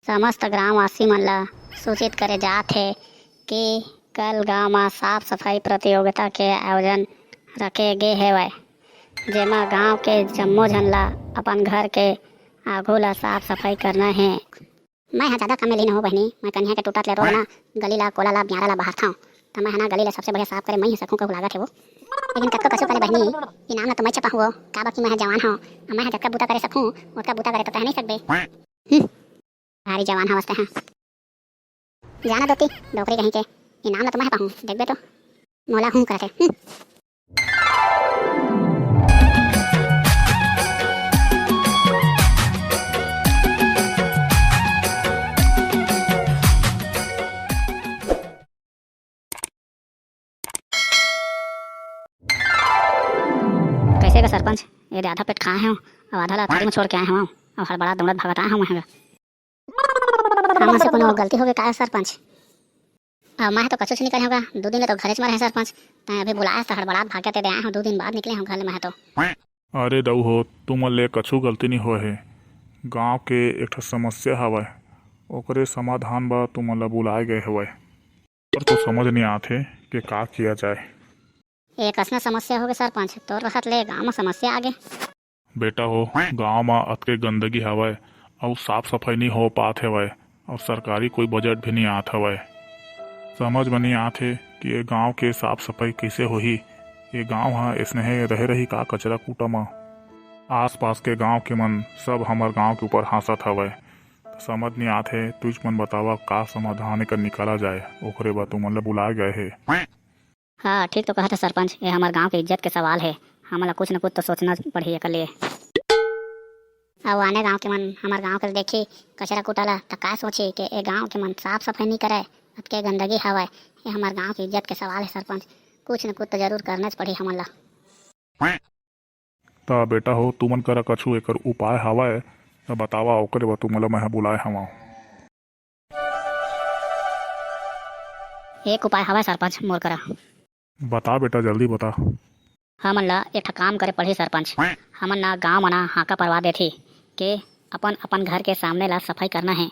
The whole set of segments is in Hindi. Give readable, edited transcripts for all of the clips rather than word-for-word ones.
समस्त ग्रामवासी मन ला सूचित करे जात हे कि कल गांव में साफ सफाई प्रतियोगिता के आयोजन रखे गे हेवय, जेमा गांव के जम्मो झन ला अपन घर के आघू ला साफ सफाई करना है। मैं यहाँ ज़्यादा काम में लीन हो बहनी। मैं कन्या के टूटत ले रोज ना गली ला कोला ला ब्यारा ला बाहर था, तो मैं ना गली ला सबसे बढ़िया साफ करे मैं ही सकूँ कहूँ लागत है वो। लेकिन कतको कछु करे बहनी इनाम ला तो मैं छपा हुआ का बाकी मैं जवान हूँ, मैं जक्का बूता करे सकूँ उसका बूता करे तो कह नहीं सकबे। भारी जवान हवस्ते हैं जाना दोती डोकरी कहीं के इनाम ला तो मैं पाहूँ देखबे तो मोला हूँ करते। कैसे का सरपंच ये आधा पेट खाए हूँ और आधा ला थाली में छोड़ के आए हूँ और हड़बड़ा दौड़त भगत आए हूँ। हमसे कोनो गलती हो गई का सरपंच? अब मैं तो कछु नहीं करे होगा 2 दिन ले तो घरे च मरे हैं सरपंच। तैं अभी बुलाया तो हड़बड़ात भाग के दे आए हूँ 2 दिन बाद निकले हूँ घर में तो। अरे दऊ हो तुम ले कछु गलती नहीं होए है। गांव के एक ठो समस्या हवय ओकरे समाधान बा तुम ला बुलाए गए हवय, पर तो समझ नहीं आथे कि का किया जाए। एक असना समस्या हो गई सरपंच तोर वक्त ले गाँव में समस्या आगे। बेटा हो गांव में अतके गंदगी हवय और साफ सफाई नहीं हो पात हवय और सरकारी कोई बजट भी नहीं आत हवय। समझ में नहीं आथे कि ये गांव के साफ सफाई कैसे होही। ये गांव हा इसने रहे रही का कचरा कूटा म आस पास के गांव के मन सब हमार गांव के ऊपर हंसत हवय। तो समझ नहीं आथे तुझ मन बतावा का समाधान कर निकाला जाए, ओकरे बाद तुम ला बुलाए गए है। हाँ ठीक तो कहते सरपंच, ये हमारे गांव की इज्जत के सवाल है, हमारा कुछ न कुछ तो सोचना पड़ी एक लिए। अब आने गांव के मन हमारे गांव के देखी कचरा कुटाला तो का सोची कि ये गांव के मन साफ सफाई नहीं करे अतके गंदगी हवय। ये हमारे गांव की इज्जत के सवाल है सरपंच, कुछ न कुछ तो जरूर करना पड़ी हमला। ता बेटा हो तुमन करा कछु एकर उपाय हवय तो बतावा, ओकरे बाद तुम ला मैं बुलाए हवा। एक उपाय हवय सरपंच मोर करा। बता बेटा जल्दी बता। हमन ला एक काम करे पड़ी सरपंच। हमन ना गाँव मना हाका परवा देथी कि अपन अपन घर के सामने ला सफाई करना है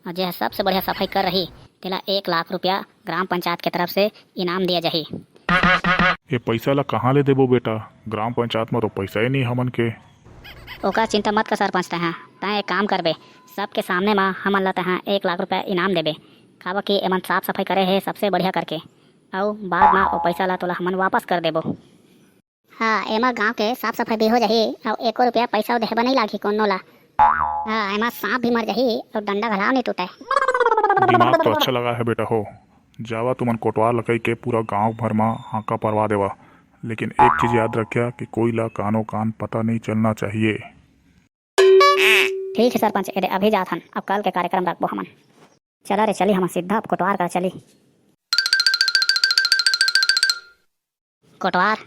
और जो सबसे बढ़िया सफाई कर रही तेला 1 लाख रुपया ग्राम पंचायत के तरफ से इनाम दिया जाही। ये पैसा ला कहाँ ले देबो बेटा? ग्राम पंचायत में तो पैसा ही नहीं हमन के। ओका चिंता मत कर सरपंच, तैं एक काम करबे सबके सामने में हमन ला तहाँ 1 लाख रुपया इनाम देबे काबर कि एमन साफ सफाई करे है सबसे बढ़िया करके, और बाद में वो पैसा ला तोला हमन वापस कर देबो। हाँ एमा गांव के साफ सफाई भी हो जाही और 1 रुपया पैसा देहबा नहीं लागी कोनो ला। हाँ एमा सांप भी मर जाही और डंडा घलाव नहीं टूटे। दिमाग तो अच्छा लगा है बेटा हो। जावा तुमन कोटवार लगाई के पूरा गांव भर में हाका परवा देवा, लेकिन एक चीज याद रखिया कि कोई ला कानो कान पता नहीं चलना चाहिए। ठीक है सरपंच, अरे अभी जात हन, अब कल के कार्यक्रम रखबो हमन। चला रे चली हम सीधा अब कोटवार का चली। कोटवार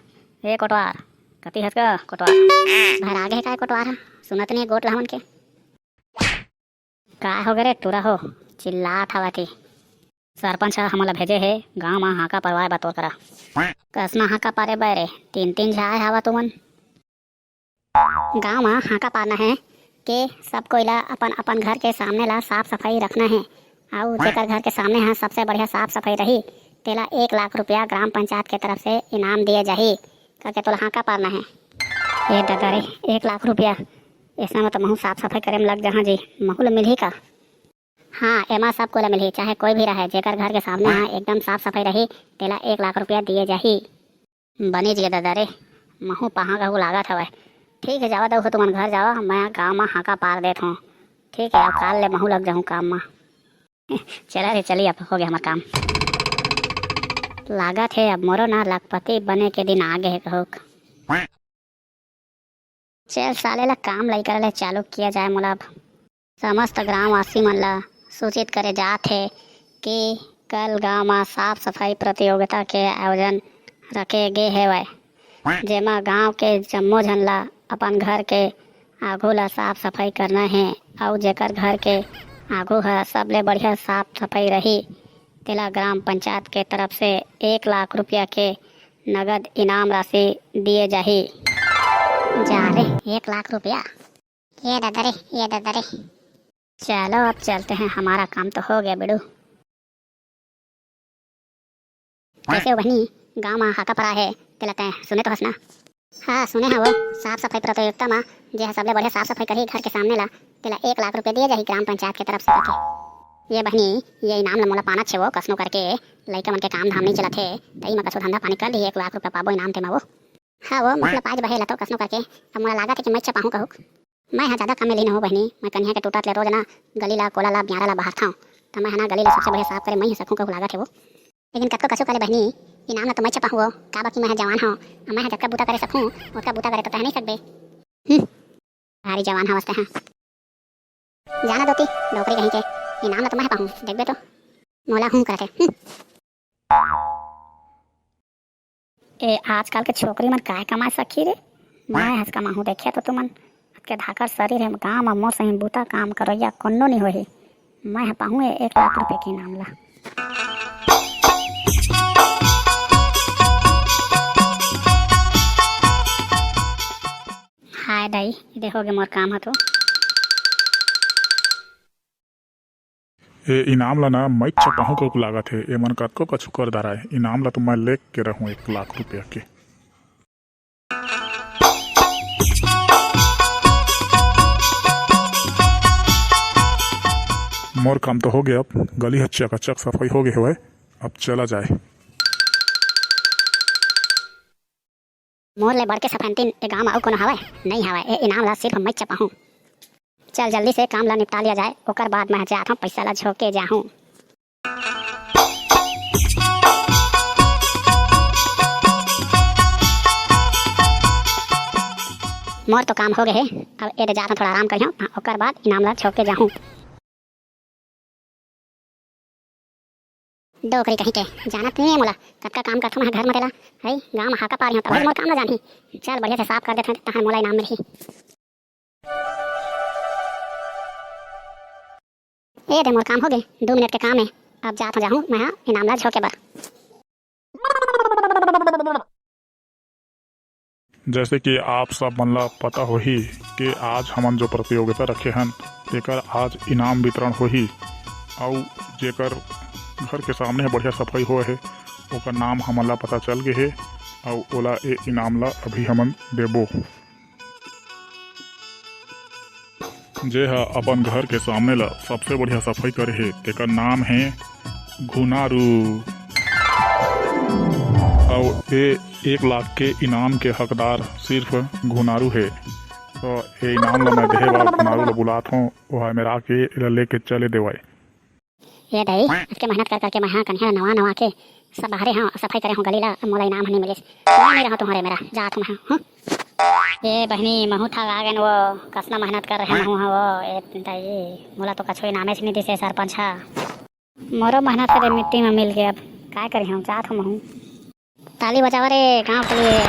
ए कोटवार कति हस का कोटवार बाहर आगे है का कोटवार सुनत नहीं गोट हमन के का हो गए रे टूरा हो चिल्लात हवा थी। सरपंच हमला भेजे है गांव में हाका परवाए बतौर करा कसना हाका पारे बैरे 3 झाए हवा तुमन। गांव में हाका पारना है कि सब कोई ला अपन अपन घर के सामने ला साफ सफाई रखना है और जेकर घर के सामने हाँ सबसे बढ़िया साफ सफाई रही तेला 1 लाख रुपया ग्राम पंचायत के तरफ से इनाम दिए जाही करके तोला हाका पारना है। ये दादा रे 1 लाख रुपया ऐसा में तो महू साफ सफाई करे में लग जहाँ जी महू मिल ही का। हाँ एमा सब को मिली चाहे कोई भी रहे जेकर घर के सामने हाँ एकदम साफ सफाई रही तेला 1 लाख रुपया दिए जाही। बनी जी दादा रे महू पहा कहूँ लागत हवय। ठीक है जावा दो तुमन घर जावा, मैं गाँव में हाका पार देता हूँ। ठीक है अब काल ले महू लग जाऊँ काम में। चला रे चलिए अब हो गया हमारा काम। लागत है अब मोरो ना लखपति बने के दिन आगे है कहूँ। चल साले ला काम लाई करे चालू किया जाए मोला। अब समस्त ग्रामवासी मन ला सूचित करे जात है कि कल गांव में साफ सफाई प्रतियोगिता के आयोजन रखे गे हेवय, जेमा गांव के जम्मो झन ला अपन घर के आघू ला साफ सफाई करना है और जेकर घर के आघू है सबले बढ़िया साफ सफाई रही तेला ग्राम पंचायत के तरफ से 1 लाख रुपया के नगद इनाम राशि दिए जाही। जा रे 1 लाख रुपया ये दादा रे चलो अब चलते हैं, हमारा काम तो हो गया बिड़ू। कैसे हो बहनी, गाँव में हाका पड़ा है तेलते हैं, सुने तो हंसना। हाँ सुने हैं, वो साफ सफाई प्रतियोगिता में जे है सबले बढ़िया साफ सफाई करी घर के सामने ला तेला 1 लाख रुपये दिए जाही ग्राम पंचायत के तरफ से करके। ये बहनी ये इनाम ला मोला पाना छे, वो कसनो करके लइका मन के काम धाम नहीं चलत है तई में कसो धंधा पानी कर ली 1 लाख रुपये पाबो इनाम ते में वो। हाँ वो मतलब आज बहे तो कसनो करके अब मोला लागत है कि मैं छपाहूँ कहूँ। मैं यहाँ ज़्यादा काम में लीन हो बहनी, मैं कन्या के टूटत ले रोज ना गली ला कोला ला ब्यारा ला बाहर था, तो मैं ना गली ला सबसे बढ़िया साफ करे मैं ही सकूँ कहूँ लागत है वो। लेकिन कतको कसो करे बहनी इनाम ला तो मैं छपाहूँ वो का बाकी मैं जवान हूँ, मैं जब बूता करे सकूँ उसका बूता करे तो कह नहीं सकबे। भारी जवान हवस्ते हैं जाना दोती नौकरी कहीं के इनाम ला तो मैं पाहूँ देखबे तो मोला हूँ करते। ए आजकल के छोकरी मन काय कमा सकी रे, मैं हंस कमाहूँ देखे तो तुमन के धाकर शरीर है गाँव में मोर सही बूता काम करोया कोनो नहीं होही, मैं पाहूँ 1 लाख रुपये की इनाम ला। हाय दाई देखोगे मोर काम है तो ए इनाम ला ना मैं छपाहूँ को लागत है, ए मन कतको कछु कर दारा है। इनाम ला तो मैं ले के रहूँ 1 लाख रुपया के। मोर काम तो हो गया, अब गली हच्चा कच्चा सफाई हो गई है, अब चला जाए। मोर ले बढ़ के सफंतीन ए गाँव में कोनो हवाए नहीं हवाए, ए इनाम ला सिर्फ मैं छपाहूँ। चल जल्दी से काम ला निपटा लिया जाए, ओकर बाद मैं जात हूँ पैसा ला झोंके जाहूँ। मोर तो काम हो गए है, अब ए जात हूँ थोड़ा आराम करियो, ओकर बाद इनाम ला झोंके जाहूँ। डोकरी कहीं के जानत नहीं है मोला कतका काम करथूँ मैं घर में तेला है गाँव में हाका पा रही हूँ तब मोर काम ना जानही। चल बढ़िया से साफ कर देते तहाँ मोला इनाम मिलही। ए दे मोर काम हो गए, 2 मिनट के काम है, अब जात हो जाऊँ मैं इनाम ला झोंके बर। जैसे कि आप सब मन ला पता होही कि आज हमन जो प्रतियोगिता रखे हन तेकर आज इनाम वितरण होही, और जेकर घर के सामने बढ़िया सफाई हो है ओकर नाम हमन ला पता चल गए है, और ओला ए इनाम ला अभी हमन देबो। जे हा अपन घर के सामने ला सबसे बढ़िया सफाई करे है तेकर नाम है घुनारू, और ए 1 लाख के इनाम के हकदार सिर्फ घुनारू है। तो ये इनाम ला मैं देहे बार घुनारू ला बुलात हूँ, वह मेरा के इला लेके चले देवाए। ये दई इसके मेहनत कर करके मैं हाँ कन्या नवा नवा के सब बाहरे हाँ सफाई करे हूँ गली ला, मोला इनाम नहीं मिले मैं नहीं रहा तुम्हारे मेरा जात हूँ मैं। ये बहनी महू था आगे वो कसना मेहनत कर रहे महू वो ये मोला तो कछो इनामे से नहीं दिसे सरपंच हा, मोरो मेहनत करे मिट्टी में मिल गया, अब क्या करी हूँ जात हूँ महू। ताली बजावा रे गाँव के लिए।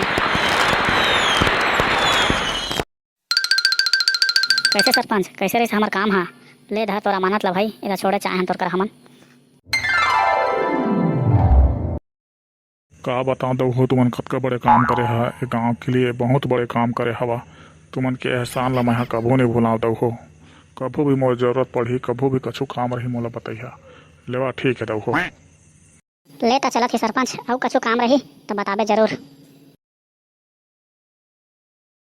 कैसे सरपंच कैसे रही हमार काम हा, ले धा तोरा मानत ला भाई इधर छोड़े चाहे तोर कर हमन। का बताऊँ तो हो तुमन कतका बड़े काम करे हा, गाँव के लिए बहुत बड़े काम करे हवा। तुमन के एहसान ला मैं कभू नहीं भुला दऊ हो, कभू भी मोर जरूरत पड़ी कभू भी कछु काम रही मोला बताइया। लेवा ठीक है दऊ हो। ले तो चलत ही सरपंच, और कछु काम रही तो बताबे जरूर।